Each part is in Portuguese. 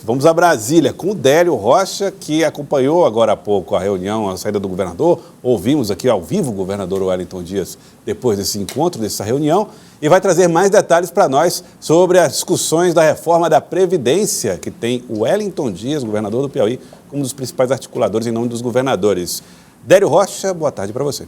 Vamos a Brasília com o Délio Rocha, que acompanhou agora há pouco a reunião, a saída do governador. Ouvimos aqui ao vivo o governador Wellington Dias depois desse encontro, dessa reunião, e vai trazer mais detalhes para nós sobre as discussões da reforma da Previdência, que tem o Wellington Dias, governador do Piauí, como um dos principais articuladores em nome dos governadores. Délio Rocha, boa tarde para você.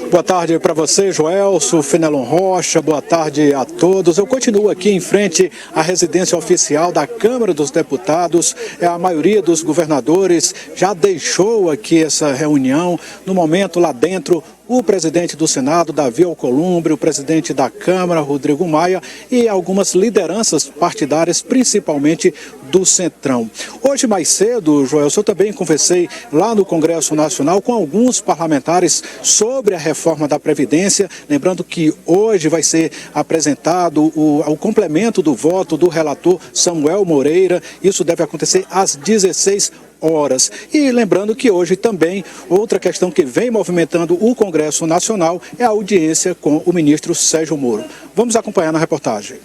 Boa tarde para você, Joelson, Fenelon Rocha, boa tarde a todos. Eu continuo aqui em frente à residência oficial da Câmara dos Deputados. A maioria dos governadores já deixou aqui essa reunião. No momento, lá dentro, o presidente do Senado, Davi Alcolumbre, o presidente da Câmara, Rodrigo Maia, e algumas lideranças partidárias, principalmente do Centrão. Hoje, mais cedo, Joelson, eu também conversei lá no Congresso Nacional com alguns parlamentares sobre a reforma da Previdência. Lembrando que hoje vai ser apresentado o complemento do voto do relator Samuel Moreira. Isso deve acontecer às 16 horas. E lembrando que hoje também outra questão que vem movimentando o Congresso Nacional é a audiência com o ministro Sérgio Moro. Vamos acompanhar na reportagem.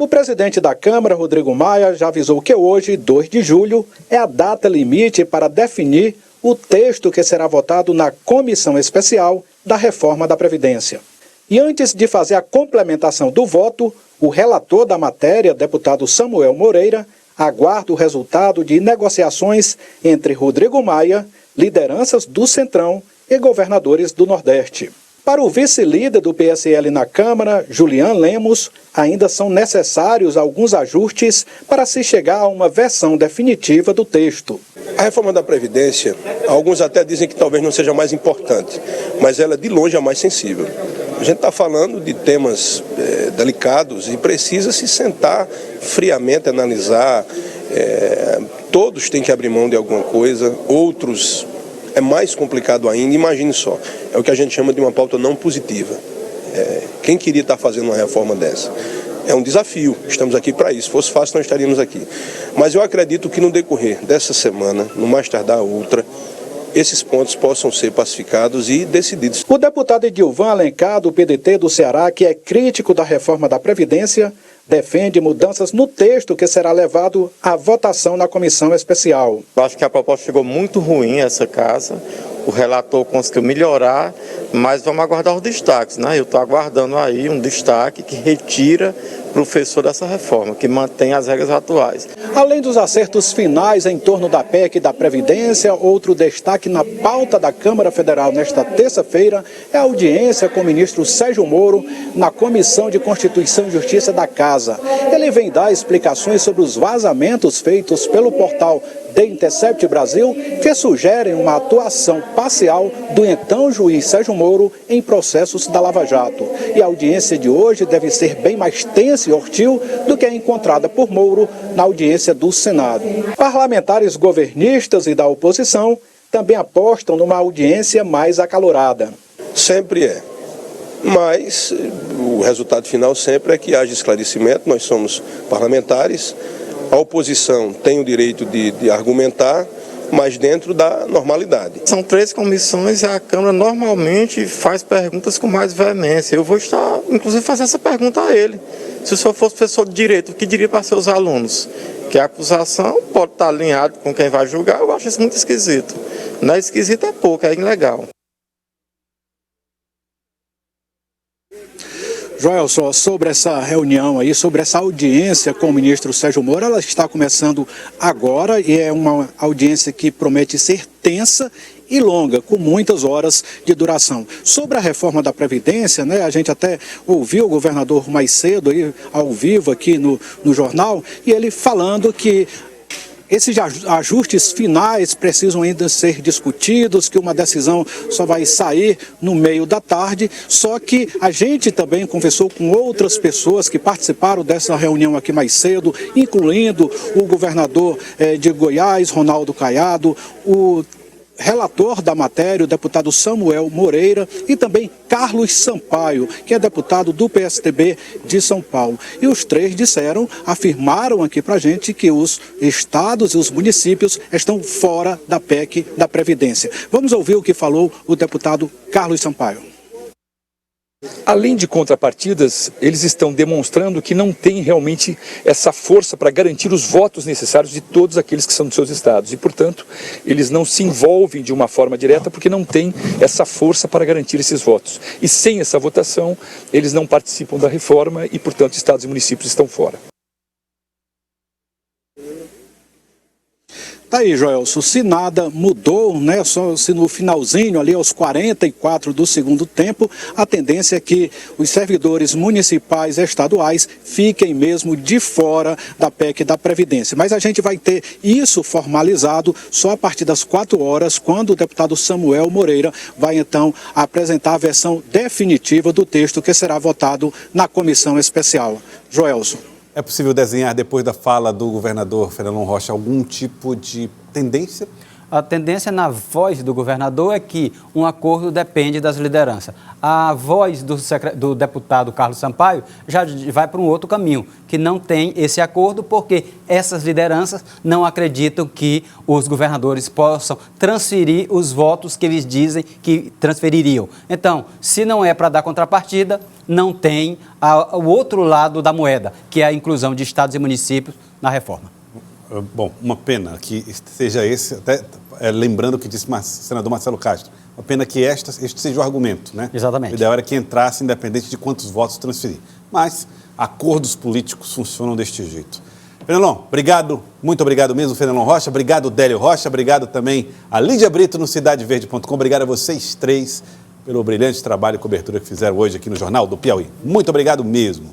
O presidente da Câmara, Rodrigo Maia, já avisou que hoje, 2 de julho, é a data limite para definir o texto que será votado na comissão especial da reforma da Previdência. E antes de fazer a complementação do voto, o relator da matéria, deputado Samuel Moreira, aguarda o resultado de negociações entre Rodrigo Maia, lideranças do Centrão e governadores do Nordeste. Para o vice-líder do PSL na Câmara, Julian Lemos, ainda são necessários alguns ajustes para se chegar a uma versão definitiva do texto. A reforma da Previdência, alguns até dizem que talvez não seja a mais importante, mas ela é de longe a mais sensível. A gente está falando de temas delicados e precisa se sentar friamente, analisar. Todos têm que abrir mão de alguma coisa, outros é mais complicado ainda. Imagine só, é o que a gente chama de uma pauta não positiva. Quem queria estar fazendo uma reforma dessa? É um desafio, estamos aqui para isso. Se fosse fácil, nós estaríamos aqui. Mas eu acredito que no decorrer dessa semana, no mais tardar outra, esses pontos possam ser pacificados e decididos. O deputado Edilvan Alencar, do PDT do Ceará, que é crítico da reforma da Previdência, defende mudanças no texto que será levado à votação na comissão especial. Eu acho que a proposta chegou muito ruim essa casa. O relator conseguiu melhorar, mas vamos aguardar os destaques, né? Eu estou aguardando aí um destaque que retira o professor dessa reforma, que mantém as regras atuais. Além dos acertos finais em torno da PEC e da Previdência, outro destaque na pauta da Câmara Federal nesta terça-feira é a audiência com o ministro Sérgio Moro na Comissão de Constituição e Justiça da Casa. Ele vem dar explicações sobre os vazamentos feitos pelo portal The Intercept Brasil, que sugerem uma atuação parcial do então juiz Sérgio Moro em processos da Lava Jato. E a audiência de hoje deve ser bem mais tensa e hostil do que a encontrada por Moro na audiência do Senado. Parlamentares governistas e da oposição também apostam numa audiência mais acalorada. Sempre é. Mas o resultado final sempre é que haja esclarecimento. Nós somos parlamentares. A oposição tem o direito de argumentar, mas dentro da normalidade. São 3 comissões e a Câmara normalmente faz perguntas com mais veemência. Eu vou estar, inclusive, fazendo essa pergunta a ele. Se o senhor fosse professor de direito, o que diria para seus alunos? Que a acusação pode estar alinhada com quem vai julgar, eu acho isso muito esquisito. Não é esquisito, é pouco, é ilegal. Joelson, sobre essa reunião aí, sobre essa audiência com o ministro Sérgio Moro, ela está começando agora e é uma audiência que promete ser tensa e longa, com muitas horas de duração. Sobre a reforma da Previdência, né, a gente até ouviu o governador mais cedo, aí, ao vivo aqui no jornal, e ele falando que esses ajustes finais precisam ainda ser discutidos, que uma decisão só vai sair no meio da tarde, só que a gente também conversou com outras pessoas que participaram dessa reunião aqui mais cedo, incluindo o governador de Goiás, Ronaldo Caiado, o relator da matéria, o deputado Samuel Moreira, e também Carlos Sampaio, que é deputado do PSDB de São Paulo. E os 3 afirmaram aqui pra gente que os estados e os municípios estão fora da PEC da Previdência. Vamos ouvir o que falou o deputado Carlos Sampaio. Além de contrapartidas, eles estão demonstrando que não tem realmente essa força para garantir os votos necessários de todos aqueles que são dos seus estados. E, portanto, eles não se envolvem de uma forma direta porque não têm essa força para garantir esses votos. E sem essa votação, eles não participam da reforma e, portanto, estados e municípios estão fora. Tá aí, Joelson, se nada mudou, né, só se no finalzinho, ali aos 44 do segundo tempo, a tendência é que os servidores municipais e estaduais fiquem mesmo de fora da PEC da Previdência. Mas a gente vai ter isso formalizado só a partir das 4 horas, quando o deputado Samuel Moreira vai então apresentar a versão definitiva do texto que será votado na comissão especial. Joelson. É possível desenhar, depois da fala do governador Fenelon Rocha, algum tipo de tendência? A tendência na voz do governador é que um acordo depende das lideranças. A voz do deputado Carlos Sampaio já vai para um outro caminho, que não tem esse acordo, porque essas lideranças não acreditam que os governadores possam transferir os votos que eles dizem que transfeririam. Então, se não é para dar contrapartida, não tem o outro lado da moeda, que é a inclusão de estados e municípios na reforma. Bom, uma pena que seja esse, até lembrando o que disse o senador Marcelo Castro, uma pena que este seja o argumento, né? Exatamente. O ideal era que entrasse independente de quantos votos transferir. Mas acordos políticos funcionam deste jeito. Fenelon, obrigado, muito obrigado mesmo, Fenelon Rocha, obrigado, Délio Rocha, obrigado também a Lídia Brito no CidadeVerde.com, obrigado a vocês três pelo brilhante trabalho e cobertura que fizeram hoje aqui no Jornal do Piauí. Muito obrigado mesmo.